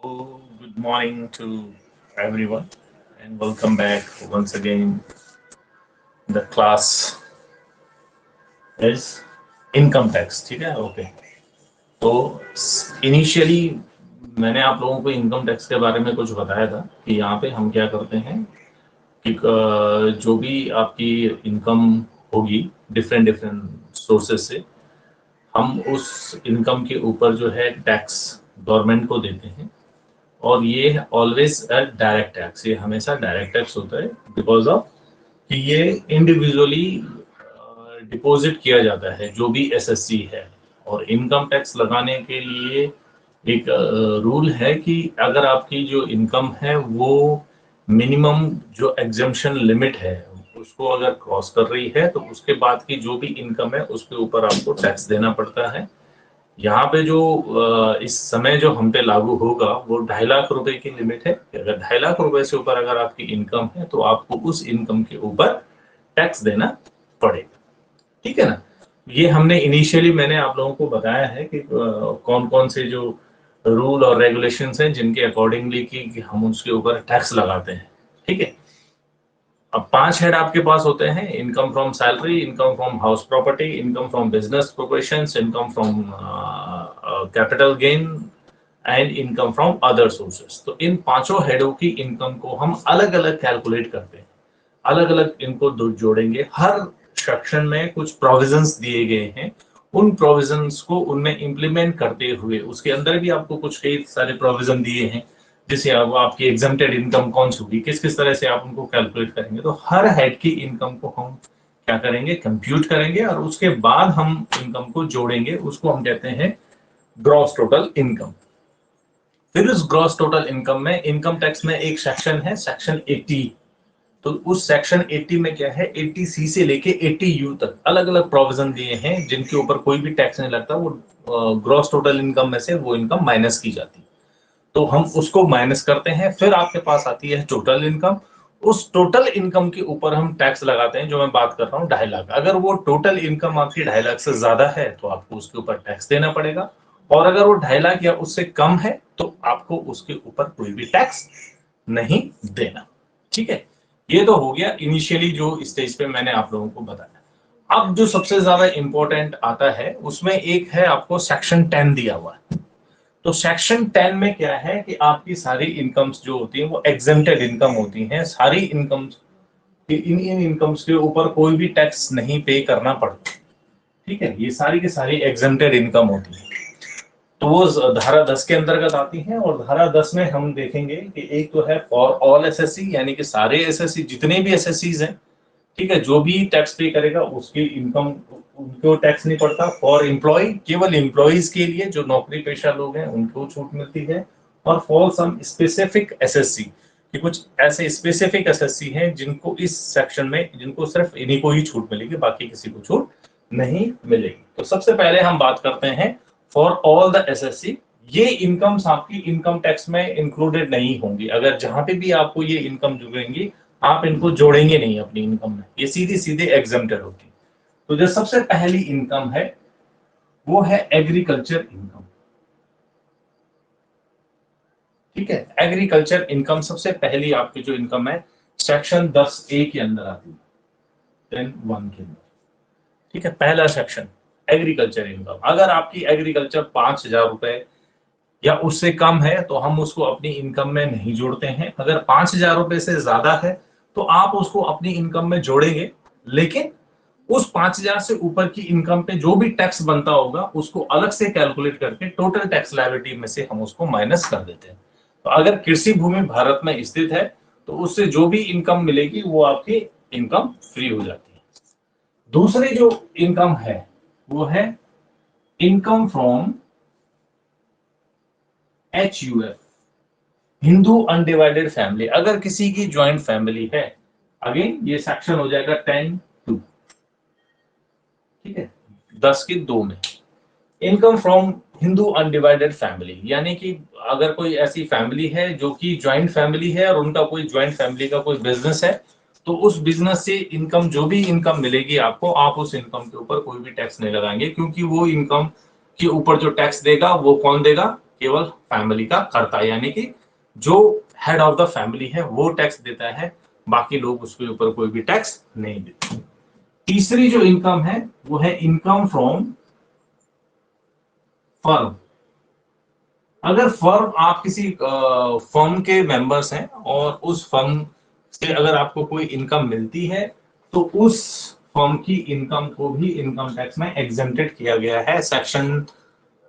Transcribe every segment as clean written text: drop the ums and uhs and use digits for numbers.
So, good morning to everyone, and welcome back once again. The class is income tax. ठीक है, okay. तो initially मैंने आप लोगों को इनकम टैक्स के बारे में कुछ बताया था कि यहाँ पे हम क्या करते हैं कि जो भी आपकी इनकम होगी डिफरेंट डिफरेंट सोर्सेस से, हम उस इनकम के ऊपर जो है टैक्स गवर्नमेंट को देते हैं। और ये ऑलवेज अ डायरेक्ट टैक्स, ये हमेशा डायरेक्ट टैक्स होता है बिकॉज ऑफ कि ये इंडिविजुअली डिपॉजिट किया जाता है जो भी एसएससी है। और इनकम टैक्स लगाने के लिए एक रूल है कि अगर आपकी जो इनकम है वो मिनिमम जो एग्जेम्पशन लिमिट है उसको अगर क्रॉस कर रही है तो उसके बाद की जो भी इनकम है उसके ऊपर आपको टैक्स देना पड़ता है। यहाँ पे जो इस समय जो हम पे लागू होगा वो 2.5 लाख रुपए की लिमिट है कि अगर 2.5 लाख रुपए से ऊपर अगर आपकी इनकम है तो आपको उस इनकम के ऊपर टैक्स देना पड़ेगा। ठीक है ना। ये हमने इनिशियली मैंने आप लोगों को बताया है कि कौन कौन से जो रूल और रेगुलेशंस हैं जिनके अकॉर्डिंगली कि हम उसके ऊपर टैक्स लगाते हैं। ठीक है। अब 5 हेड आपके पास होते हैं: income from salary, income from house property, income from business proportions, income from capital gain and income from other sources. तो इन पांचों हेडों की इनकम को हम अलग अलग कैलकुलेट करते हैं, अलग अलग इनको जोड़ेंगे। हर सेक्शन में कुछ प्रोविजंस दिए गए हैं, उन प्रोविजंस को उनमें इंप्लीमेंट करते हुए उसके अंदर भी आपको कुछ कई सारे प्रोविजन दिए हैं जिसे अब आपकी एग्जेम्प्टेड इनकम कौन सी होगी, किस किस तरह से आप उनको कैलकुलेट करेंगे। तो हर हेड की इनकम को हम क्या करेंगे, कंप्यूट करेंगे और उसके बाद हम इनकम को जोड़ेंगे, उसको हम कहते हैं ग्रॉस टोटल इनकम। फिर उस ग्रॉस टोटल इनकम में इनकम टैक्स में एक सेक्शन है, सेक्शन 80। तो उस सेक्शन 80 में क्या है, 80C से लेके 80U तक अलग अलग प्रोविजन दिए हैं जिनके ऊपर कोई भी टैक्स नहीं लगता। वो ग्रॉस टोटल इनकम में से वो इनकम माइनस की जाती है, तो हम उसको माइनस करते हैं। फिर आपके पास आती है टोटल इनकम। उस टोटल इनकम के ऊपर हम टैक्स लगाते हैं, जो मैं बात कर रहा हूँ 2.5 लाख। अगर वो टोटल इनकम आपकी 2.5 लाख से ज्यादा है तो आपको उसके ऊपर टैक्स देना पड़ेगा, और अगर वो 2.5 लाख या उससे कम है तो आपको उसके ऊपर कोई भी टैक्स नहीं देना। ठीक है। ये तो हो गया इनिशियली जो स्टेज पे मैंने आप लोगों को बताया। अब जो सबसे ज्यादा इंपॉर्टेंट आता है उसमें एक है, आपको सेक्शन 10 दिया हुआ है। तो सेक्शन 10 में क्या है कि आपकी सारी इनकम्स जो होती हैं वो एग्जेम्प्टेड इनकम होती हैं। सारी इनकम्स, इन इनकम्स के ऊपर कोई भी टैक्स नहीं पे करना पड़ता। ठीक है, ये सारी की सारी एग्जेम्प्टेड इनकम होती है। तो वो धारा 10 के अंतर्गत आती हैं। और धारा 10 में हम देखेंगे कि एक तो है फॉर ऑल एसएससी, यानी कि सारे एसएससी जितने भी एसएससीज हैं, ठीक है, जो भी टैक्स पे करेगा उसकी इनकम उनको टैक्स नहीं पड़ता। फॉर एम्प्लॉय, केवल एम्प्लॉइज के लिए जो नौकरी पेशा लोग हैं उनको छूट मिलती है। और फॉर सम स्पेसिफिक एसएससी, कि कुछ ऐसे स्पेसिफिक एसएससी हैं जिनको इस सेक्शन में, जिनको सिर्फ इन्हीं को ही छूट मिलेगी, बाकी किसी को छूट नहीं मिलेगी। तो सबसे पहले हम बात करते हैं फॉर ऑल द एसएससी। ये इनकम्स आपकी इनकम टैक्स में इंक्लूडेड नहीं होंगी। अगर जहां पे भी आपको ये इनकम जुड़ेंगी आप इनको जोड़ेंगे नहीं अपनी इनकम में, ये सीधे सीधे एग्जेम्प्टेड होती। तो जो सबसे पहली इनकम है वो है एग्रीकल्चर इनकम। ठीक है, एग्रीकल्चर इनकम सबसे पहली आपकी जो इनकम है सेक्शन 10A के अंदर आती है, 10(1) के अंदर। ठीक है, पहला सेक्शन एग्रीकल्चर इनकम। अगर आपकी एग्रीकल्चर 5,000 रुपए या उससे कम है तो हम उसको अपनी इनकम में नहीं जोड़ते हैं। अगर 5,000 रुपए से ज्यादा है तो आप उसको अपनी इनकम में जोड़ेंगे, लेकिन उस 5,000 से ऊपर की इनकम पे जो भी टैक्स बनता होगा उसको अलग से कैलकुलेट करके टोटल टैक्स लायबिलिटी में से हम उसको माइनस कर देते हैं। तो अगर कृषि भूमि भारत में स्थित है तो उससे जो भी इनकम मिलेगी वो आपकी इनकम फ्री हो जाती है। दूसरी जो इनकम है वो है income from HUF, Hindu undivided family. अगर किसी की ज्वाइंट फैमिली है, अगेन ये सेक्शन हो जाएगा 10(2). ठीक है, 10(2) में income from Hindu undivided family, यानी कि अगर कोई ऐसी फैमिली है जो कि ज्वाइंट फैमिली है और उनका कोई ज्वाइंट फैमिली का कोई बिजनेस है, तो उस बिजनेस से इनकम, जो भी इनकम मिलेगी आपको, आप उस इनकम के ऊपर कोई भी टैक्स नहीं लगाएंगे, क्योंकि वो इनकम के ऊपर जो टैक्स देगा वो कौन देगा, केवल फैमिली का करता है, यानी कि जो हेड ऑफ द फैमिली है वो टैक्स देता है, बाकी लोग उसके ऊपर कोई भी टैक्स नहीं देते। तीसरी जो इनकम है वो है इनकम फ्रॉम फर्म। अगर फर्म, आप किसी फर्म के मेंबर्स हैं और उस फर्म से अगर आपको कोई इनकम मिलती है तो उस फर्म की इनकम को भी इनकम टैक्स में एग्जेम्प्टेड किया गया है। सेक्शन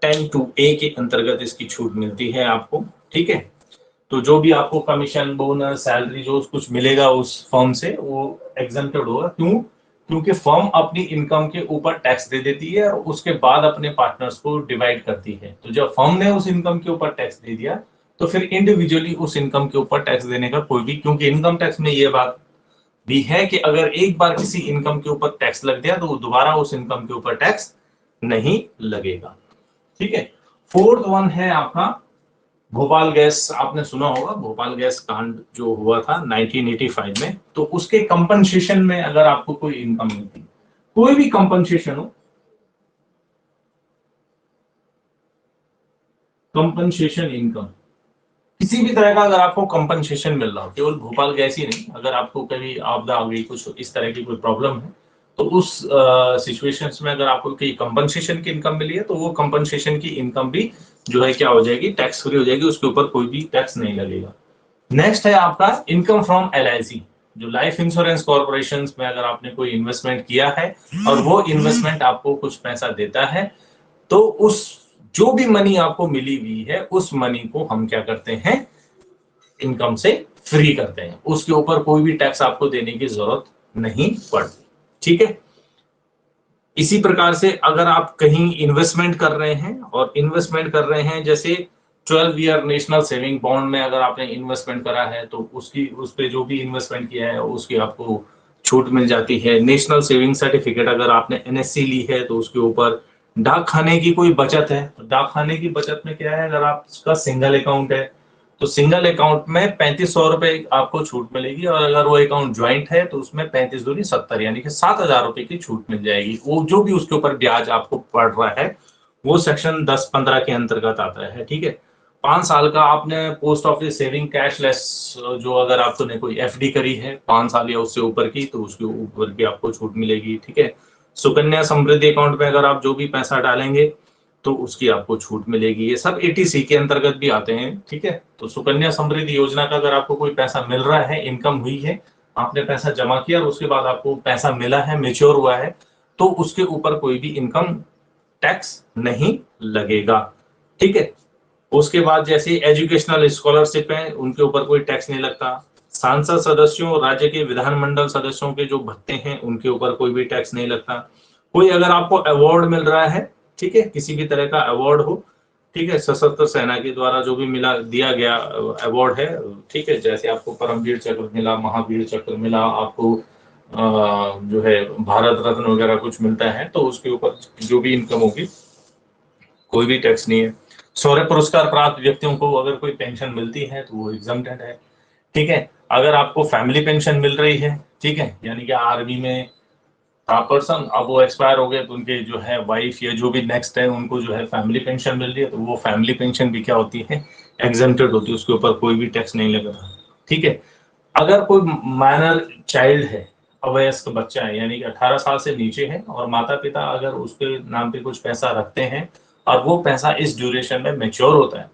10(2)A के अंतर्गत इसकी छूट मिलती है आपको, ठीक है। तो जो भी आपको कमीशन, बोनस, सैलरी जो कुछ मिलेगा उस फर्म से, वो एग्जेम्प्टेड होगा। क्यों? क्योंकि फर्म अपनी इनकम के ऊपर टैक्स दे देती है और उसके बाद अपने पार्टनर्स को डिवाइड करती है। तो जब फर्म ने उस इनकम के ऊपर टैक्स दे दिया तो फिर इंडिविजुअली उस इनकम के ऊपर टैक्स देने का कोई भी, क्योंकि इनकम टैक्स में ये बात भी है कि अगर एक बार किसी इनकम के ऊपर टैक्स लग गया तो दोबारा उस इनकम के ऊपर टैक्स नहीं लगेगा, ठीक है। फोर्थ वन है आपका भोपाल गैस। आपने सुना होगा भोपाल गैस कांड जो हुआ था 1985 में, तो उसके कंपनसेशन में अगर आपको कोई इनकम मिलती, कोई भी कंपनसेशन हो, कंपनसेशन इनकम किसी भी तरह का अगर आपको कंपनसेशन मिल रहा हो, केवल भोपाल गैस ही नहीं, अगर आपको कभी आपदा आ गई, कुछ इस तरह की कोई प्रॉब्लम है, तो उस सिचुएशंस में अगर आपको कोई कंपनसेशन की इनकम मिली है तो वो कंपनसेशन की इनकम भी जो है क्या हो जाएगी, टैक्स फ्री हो जाएगी, उसके ऊपर कोई भी टैक्स नहीं लगेगा। नेक्स्ट है आपका इनकम फ्रॉम LIC, जो लाइफ इंश्योरेंस कॉर्पोरेशन में अगर आपने कोई इन्वेस्टमेंट किया है और वो इन्वेस्टमेंट आपको कुछ पैसा देता है, तो उस जो भी मनी आपको मिली हुई है उस मनी को हम क्या करते हैं, इनकम से फ्री करते हैं, उसके ऊपर कोई भी टैक्स आपको देने की जरूरत नहीं पड़ती, ठीक है। इसी प्रकार से अगर आप कहीं इन्वेस्टमेंट कर रहे हैं और इन्वेस्टमेंट कर रहे हैं, जैसे 12 ईयर नेशनल सेविंग बॉन्ड में अगर आपने इन्वेस्टमेंट करा है तो उसकी, उस पे जो भी इन्वेस्टमेंट किया है उसकी आपको छूट मिल जाती है। नेशनल सेविंग सर्टिफिकेट अगर आपने NSC ली है तो उसके ऊपर डाक खाने की कोई बचत है, तो डाक खाने की बचत में क्या है, अगर आपका सिंगल अकाउंट है तो सिंगल अकाउंट में 3500 रुपए आपको छूट मिलेगी, और अगर वो अकाउंट ज्वाइंट है तो उसमें 35 दूनी 70, यानी कि 7,000 रुपए की छूट मिल जाएगी। वो जो भी उसके ऊपर ब्याज आपको पड़ रहा है वो सेक्शन 10-15 के अंतर्गत आता है, ठीक है। 5 साल का आपने पोस्ट ऑफिस सेविंग कैशलेस, जो अगर आपने कोई FD करी है 5 साल या उससे ऊपर की, तो उसके ऊपर भी आपको छूट मिलेगी, ठीक है। सुकन्या समृद्धि अकाउंट में अगर आप जो भी पैसा डालेंगे तो उसकी आपको छूट मिलेगी। ये सब ATC के अंतर्गत भी आते हैं, ठीक है। तो सुकन्या समृद्धि योजना का अगर आपको कोई पैसा मिल रहा है, इनकम हुई है, आपने पैसा जमा किया और उसके बाद आपको पैसा मिला है, मेच्योर हुआ है, तो उसके ऊपर कोई भी इनकम टैक्स नहीं लगेगा, ठीक है। उसके बाद जैसे एजुकेशनल स्कॉलरशिप है उनके ऊपर कोई टैक्स नहीं लगता। सांसद सदस्यों, राज्य के विधानमंडल सदस्यों के जो भत्ते हैं उनके ऊपर कोई भी टैक्स नहीं लगता। कोई अगर आपको अवार्ड मिल रहा है, ठीक है, किसी भी तरह का अवार्ड हो, ठीक है, सशस्त्र सेना के द्वारा जो भी मिला दिया गया अवार्ड है, ठीक है, जैसे आपको परमवीर चक्र मिला, महावीर चक्र मिला, आपको जो है भारत रत्न वगैरह कुछ मिलता है, तो उसके ऊपर जो भी इनकम होगी कोई भी टैक्स नहीं है। शौर्य पुरस्कार प्राप्त व्यक्तियों को अगर कोई पेंशन मिलती है तो वो एग्जम्प्टेड है, ठीक है। अगर आपको फैमिली पेंशन मिल रही है, ठीक है, यानी कि आर्मी में था पर्सन, अब वो एक्सपायर हो गए तो उनके जो है वाइफ या जो भी नेक्स्ट है उनको जो है फैमिली पेंशन मिल रही है, तो वो फैमिली पेंशन भी क्या होती है, एग्जम्प्टेड होती है, उसके ऊपर कोई भी टैक्स नहीं लगता, ठीक है। अगर कोई माइनर चाइल्ड है, अवयस्क बच्चा है, यानी कि 18 साल से नीचे है, और माता पिता अगर उसके नाम पे कुछ पैसा रखते हैं और वो पैसा इस ड्यूरेशन में मेच्योर होता है,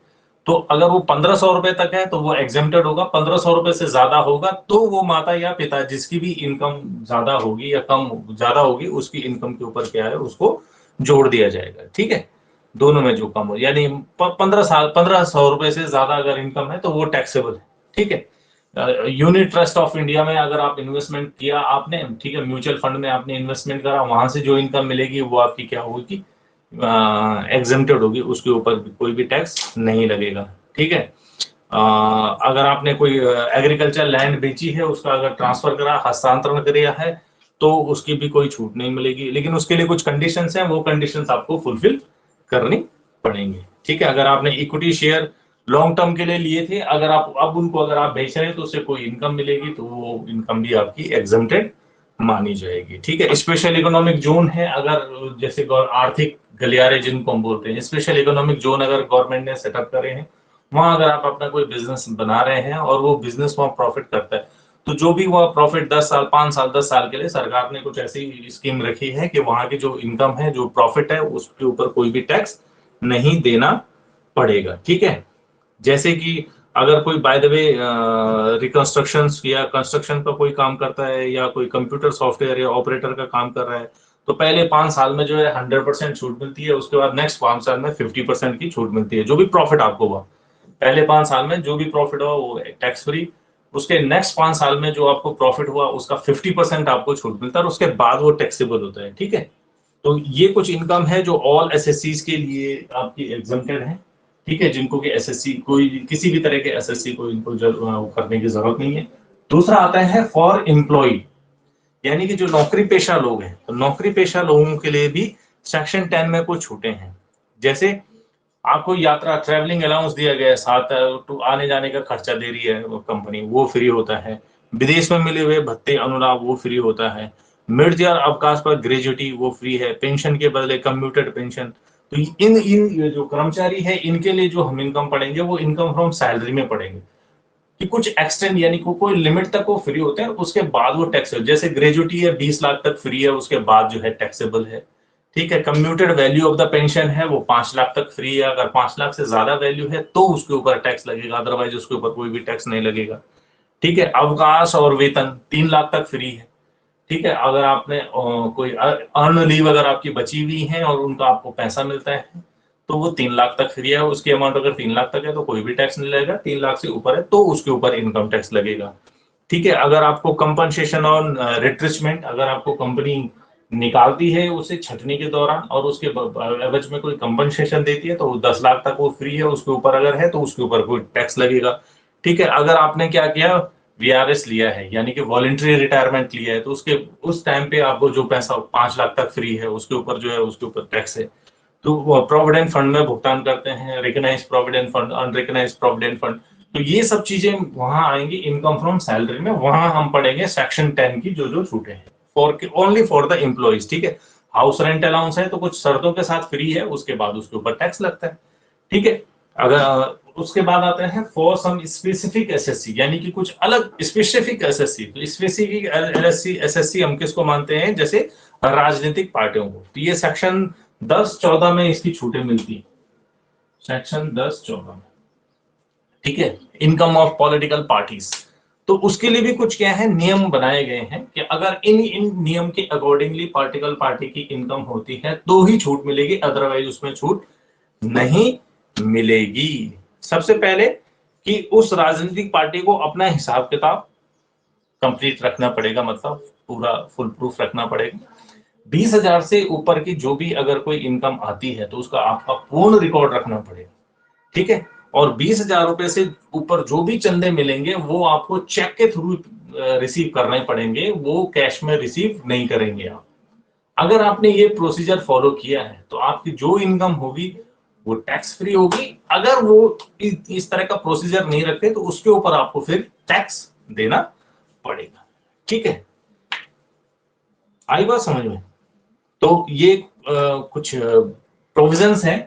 तो अगर वो 1500 रुपए तक है तो वो एग्जेम्प्टेड होगा। 1500 रुपए से ज्यादा होगा तो वो माता या पिता जिसकी भी इनकम ज्यादा होगी या कम ज्यादा होगी उसकी इनकम के ऊपर क्या है, उसको जोड़ दिया जाएगा, ठीक है। दोनों में जो कम हो, यानी 1500 रुपए से ज्यादा अगर इनकम है तो वो टैक्सेबल है, ठीक है। यूनिट ट्रस्ट ऑफ इंडिया में अगर आप इन्वेस्टमेंट किया आपने, ठीक है, म्यूचुअल फंड में आपने इन्वेस्टमेंट करा, वहां से जो इनकम मिलेगी वो आपकी क्या होगी, एग्जेम्प्टेड होगी, उसके ऊपर कोई भी टैक्स नहीं लगेगा, ठीक है। अगर आपने कोई एग्रीकल्चर लैंड बेची है, उसका अगर ट्रांसफर करा, हस्तांतरण किया है, तो उसकी भी कोई छूट नहीं मिलेगी, लेकिन उसके लिए कुछ कंडीशंस हैं, वो कंडीशंस आपको फुलफिल करनी पड़ेंगे, ठीक है। अगर आपने इक्विटी शेयर लॉन्ग टर्म के लिए लिए थे, अगर आप अब उनको अगर आप बेच रहे हैं तो उससे कोई इनकम मिलेगी, तो वो इनकम भी आपकी एग्जेम्प्टेड मानी जाएगी। ठीक है, स्पेशल इकोनॉमिक जोन है, अगर जैसे आर्थिक गलियारे जिनको हम बोलते हैं, स्पेशल इकोनॉमिक जोन अगर गवर्नमेंट ने सेटअप करे हैं, वहां अगर आप अपना कोई बिजनेस बना रहे हैं और वो बिजनेस वहां प्रॉफिट करता है, तो जो भी वह प्रॉफिट 10 साल 5 साल 10 साल के लिए सरकार ने कुछ ऐसी स्कीम रखी है कि वहां की जो इनकम है, जो प्रॉफिट है, उसके ऊपर कोई भी टैक्स नहीं देना पड़ेगा। ठीक है, जैसे कि अगर कोई बाय द वे रिकंस्ट्रक्शन या कंस्ट्रक्शन का कोई काम करता है, या कोई कंप्यूटर सॉफ्टवेयर या ऑपरेटर का काम कर रहा है, तो पहले 5 साल में जो है 100% छूट मिलती है, उसके बाद नेक्स्ट 5 साल में 50% की छूट मिलती है। जो भी प्रॉफिट आपको हुआ पहले 5 साल में, जो भी प्रॉफिट हुआ वो टैक्स फ्री। उसके नेक्स्ट 5 साल में जो आपको प्रॉफिट हुआ उसका 50% आपको छूट मिलता है, और उसके बाद वो टैक्सेबल होता है। ठीक है, तो ये कुछ इनकम है जो ऑल एसएससीज के लिए आपकी एग्जम्प्टेड है। ठीक है, जिनको कि एसएससी कोई किसी भी तरह के एसएससी को इनको करने की जरूरत नहीं है। दूसरा आता है फॉर एम्प्लॉय, यानी कि जो नौकरी पेशा लोग हैं, तो नौकरी पेशा लोगों के लिए भी सेक्शन 10 में कुछ छूटे हैं। जैसे आपको यात्रा ट्रैवलिंग अलाउंस दिया गया है, साथ तो आने जाने का खर्चा दे रही है वो कंपनी, वो फ्री होता है। विदेश में मिले हुए भत्ते अनुलाभ वो फ्री होता है। मिड ईयर अवकाश पर ग्रेजुटी वो फ्री है। पेंशन के बदले कम्यूटेड पेंशन। तो इन इन ये जो कर्मचारी है, इनके लिए जो हम इनकम पढ़ेंगे वो इनकम फ्रॉम सैलरी में पढ़ेंगे कि कुछ एक्सटेंड, यानी कोई लिमिट तक वो फ्री होते हैं, उसके बाद वो टैक्सेबल। जैसे ग्रेजुटी है 20 लाख तक फ्री है, उसके बाद जो है टैक्सेबल है। ठीक है, commuted value of the pension है वो 5 लाख तक फ्री है। अगर 5 लाख से ज्यादा वैल्यू है तो उसके ऊपर टैक्स लगेगा, अदरवाइज उसके ऊपर कोई भी टैक्स नहीं लगेगा। ठीक है, अवकाश और वेतन 3 लाख तक फ्री है। ठीक है, अगर आपने कोई अर्न लीव अगर आपकी बची हुई है और उनका आपको पैसा मिलता है, तो वो 3 लाख तक फ्री है। उसकी अमाउंट अगर 3 लाख तक है तो कोई भी टैक्स नहीं लगेगा। 3 लाख से ऊपर है तो उसके ऊपर इनकम टैक्स लगेगा। ठीक है, अगर आपको कंपनसेशन ऑन रिट्रिचमेंट, अगर आपको कंपनी निकालती है उसे छटनी के दौरान और उसके एवज में कोई कंपनसेशन देती है, तो 10 लाख तक वो फ्री है। उसके ऊपर अगर है तो उसके ऊपर कोई टैक्स लगेगा। ठीक है, अगर आपने क्या किया, वीआरएस लिया है, यानी कि वॉलेंट्री रिटायरमेंट लिया है, तो उसके उस टाइम पे आपको जो पैसा 5 लाख तक फ्री है, उसके ऊपर जो है उसके ऊपर टैक्स है। तो प्रोविडेंट फंड में भुगतान करते हैं, recognise provident fund, unrecognise provident fund, तो ये सब चीजें वहां आएंगी इनकम फ्रॉम सैलरी में। वहां हम पढ़ेंगे सेक्शन 10 की जो जो छूटे हैं for only for the employees. ठीक है, हाउस रेंट अलाउंस है तो कुछ शर्तों के साथ फ्री है, उसके बाद उसके ऊपर टैक्स लगता है। ठीक है, अगर उसके बाद आते हैं फॉर सम स्पेसिफिक एसएससी, यानी कि कुछ अलग स्पेसिफिक एसएससी। तो स्पेसिफिक एसएससी हम किसको मानते हैं, जैसे राजनीतिक पार्टियों को। तो ये सेक्शन 10-14 में इसकी छूटें मिलती हैं, सेक्शन 10-14 में। ठीक है, इनकम ऑफ पॉलिटिकल पार्टीज, तो उसके लिए भी कुछ क्या है, नियम बनाए गए हैं कि अगर इन इन नियम के अकॉर्डिंगली पॉलिटिकल पार्टी की इनकम होती है तो ही छूट मिलेगी, अदरवाइज उसमें छूट नहीं मिलेगी। सबसे पहले कि उस राजनीतिक पार्टी को अपना हिसाब किताब कंप्लीट रखना पड़ेगा, मतलब पूरा फुल प्रूफ रखना पड़ेगा। 20,000 से ऊपर की जो भी अगर कोई इनकम आती है तो उसका आपका पूर्ण रिकॉर्ड रखना पड़ेगा। ठीक है, और 20,000 रुपए से ऊपर जो भी चंदे मिलेंगे वो आपको चेक के थ्रू रिसीव करने पड़ेंगे, वो कैश में रिसीव नहीं करेंगे आप। अगर आपने ये प्रोसीजर फॉलो किया है तो आपकी जो इनकम होगी वो टैक्स फ्री होगी। अगर वो इस तरह का प्रोसीजर नहीं रखते तो उसके ऊपर आपको फिर टैक्स देना पड़ेगा। ठीक है, आई बात समझ में? तो ये कुछ प्रोविजंस हैं,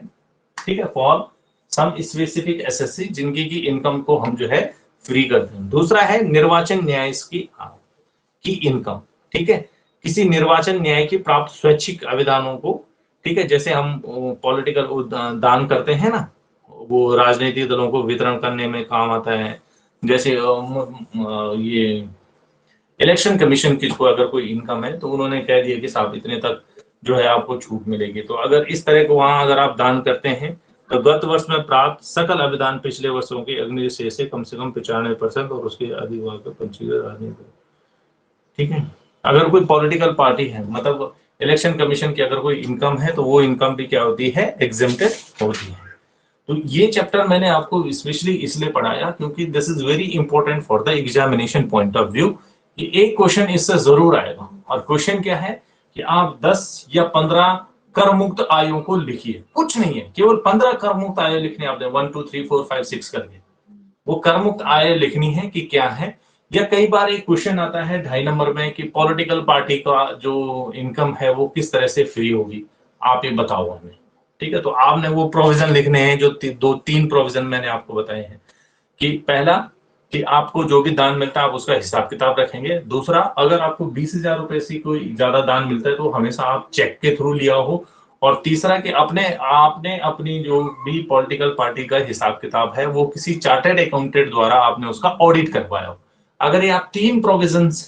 ठीक है, फॉर सम स्पेसिफिक एसएससी जिनकी की इनकम को हम जो है फ्री करते हैं। दूसरा है निर्वाचन न्याय की इनकम। ठीक है, किसी निर्वाचन न्याय की प्राप्त स्वैच्छिक आवेदनों को, ठीक है, जैसे हम पॉलिटिकल दान करते हैं ना, वो राजनीतिक दलों को वितरण करने में काम आता है। जैसे ये इलेक्शन कमीशन की को अगर कोई इनकम है तो उन्होंने कह दिया कि साहब इतने तक जो है आपको छूट मिलेगी, तो अगर इस तरह को वहां अगर आप दान करते हैं तो गत वर्ष में प्राप्त सकल अभिदान पिछले वर्षों के अग्नि शेष से कम 95% और उसके अधिक पंजीकृत राजनीतिक। ठीक है, अगर कोई पॉलिटिकल पार्टी है, मतलब इलेक्शन कमीशन की अगर कोई इनकम है तो वो इनकम भी क्या होती है, एग्जेम्प्टेड होती है। तो ये चैप्टर मैंने आपको स्पेशली इसलिए पढ़ाया क्योंकि this is very important for the examination point of view, कि एक क्वेश्चन इससे जरूर आएगा। और क्वेश्चन क्या है कि आप 10 या 15 कर मुक्त आयों को लिखिए, कुछ नहीं है, केवल 15 कर मुक्त आय लिखने आपने 1 2 3 4 5 6 करके वो कर मुक्त आय लिखनी है कि क्या है या कई बार एक क्वेश्चन आता है 2.5 नंबर में कि पॉलिटिकल पार्टी का जो इनकम है वो किस तरह से फ्री होगी, आप ये बताओ हमें। ठीक है, तो आपने वो प्रोविजन लिखने हैं जो 2-3 प्रोविजन मैंने आपको बताए हैं कि पहला कि आपको जो भी दान मिलता है आप उसका हिसाब किताब रखेंगे। दूसरा, अगर आपको 20,000 रुपए से कोई ज्यादा दान मिलता है तो हमेशा आप चेक के थ्रू लिया हो। और तीसरा कि आपने अपनी जो भी पॉलिटिकल पार्टी का हिसाब किताब है वो किसी चार्टर्ड अकाउंटेंट द्वारा आपने उसका ऑडिट करवाया हो। अगर ये आप 3 प्रोविजंस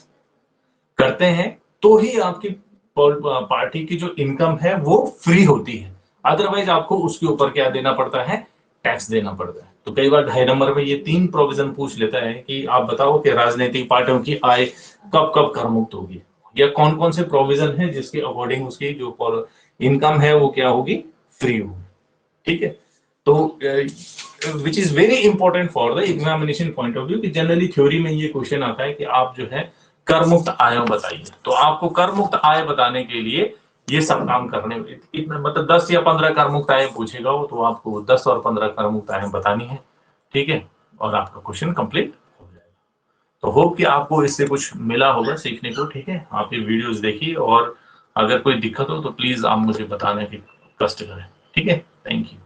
करते हैं तो ही आपकी पार्टी की जो इनकम है वो फ्री होती है। अदरवाइज आपको उसके ऊपर क्या देना पड़ता है, टैक्स देना पड़ता है। तो कई बार 2.5 नंबर में ये 3 प्रोविजन पूछ लेता है कि आप बताओ कि राजनीतिक पार्टियों की आय कब कब कर मुक्त होगी, या कौन कौन से प्रोविजन है जिसके अकॉर्डिंग उसकी जो इनकम है वो क्या होगी, फ्री होगी। ठीक है, तो which is very important for the examination point of view कि जनरली थ्योरी में ये क्वेश्चन आता है कि आप जो है कर मुक्त आय बताइए। तो आपको कर मुक्त आय बताने के लिए ये सब काम करने, इतना मतलब 10 या 15 कर मुक्त आय पूछेगा वो, तो आपको 10 और 15 कर मुक्त आय बतानी है। ठीक है, और आपका क्वेश्चन कंप्लीट हो जाएगा। तो होप कि आपको इससे कुछ मिला होगा सीखने को। ठीक है, आप ये वीडियोस देखिए और अगर कोई दिक्कत हो तो प्लीज आप मुझे बताने की कष्ट करें। ठीक है, थैंक यू।